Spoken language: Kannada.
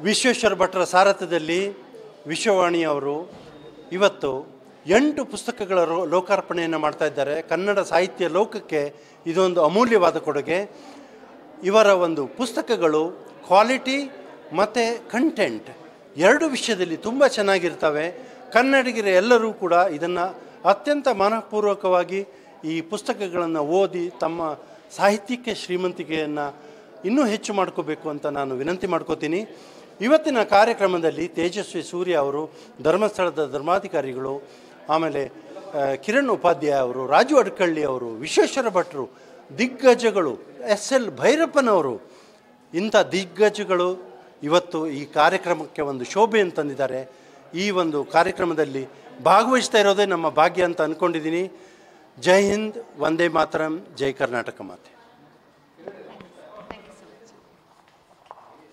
ವಿಶ್ವೇಶ್ವರ ಭಟ್ರ ಸಾರಥ್ಯದಲ್ಲಿ ವಿಶ್ವವಾಣಿಯವರು ಇವತ್ತು 8 ಪುಸ್ತಕಗಳ ಲೋಕಾರ್ಪಣೆಯನ್ನು ಮಾಡ್ತಾ ಇದ್ದಾರೆ. ಕನ್ನಡ ಸಾಹಿತ್ಯ ಲೋಕಕ್ಕೆ ಇದೊಂದು ಅಮೂಲ್ಯವಾದ ಕೊಡುಗೆ. ಇವರ ಒಂದು ಪುಸ್ತಕಗಳು ಕ್ವಾಲಿಟಿ ಮತ್ತು ಕಂಟೆಂಟ್ ಎರಡು ವಿಷಯದಲ್ಲಿ ತುಂಬ ಚೆನ್ನಾಗಿರ್ತವೆ. ಕನ್ನಡಿಗರು ಎಲ್ಲರೂ ಕೂಡ ಇದನ್ನು ಅತ್ಯಂತ ಮನಃಪೂರ್ವಕವಾಗಿ ಈ ಪುಸ್ತಕಗಳನ್ನು ಓದಿ ತಮ್ಮ ಸಾಹಿತ್ಯಕ್ಕೆ ಶ್ರೀಮಂತಿಕೆಯನ್ನು ಇನ್ನೂ ಹೆಚ್ಚು ಮಾಡ್ಕೋಬೇಕು ಅಂತ ನಾನು ವಿನಂತಿ ಮಾಡ್ಕೋತೀನಿ. ಇವತ್ತಿನ ಕಾರ್ಯಕ್ರಮದಲ್ಲಿ ತೇಜಸ್ವಿ ಸೂರ್ಯ ಅವರು, ಧರ್ಮಸ್ಥಳದ ಧರ್ಮಾಧಿಕಾರಿಗಳು, ಆಮೇಲೆ ಕಿರಣ್ ಉಪಾಧ್ಯಾಯ ಅವರು, ರಾಜು ಅಡ್ಕಳ್ಳಿ ಅವರು, ವಿಶ್ವೇಶ್ವರ ಭಟ್ರು, ದಿಗ್ಗಜಗಳು, SL ಭೈರಪ್ಪನವರು, ಇಂಥ ದಿಗ್ಗಜಗಳು ಇವತ್ತು ಈ ಕಾರ್ಯಕ್ರಮಕ್ಕೆ ಒಂದು ಶೋಭೆಯನ್ನು ತಂದಿದ್ದಾರೆ. ಈ ಒಂದು ಕಾರ್ಯಕ್ರಮದಲ್ಲಿ ಭಾಗವಹಿಸ್ತಾ ಇರೋದೇ ನಮ್ಮ ಭಾಗ್ಯ ಅಂತ ಅಂದ್ಕೊಂಡಿದ್ದೀನಿ. ಜೈ ಹಿಂದ್, ವಂದೇ ಮಾತರಂ, ಜೈ ಕರ್ನಾಟಕ ಮಾತೆ.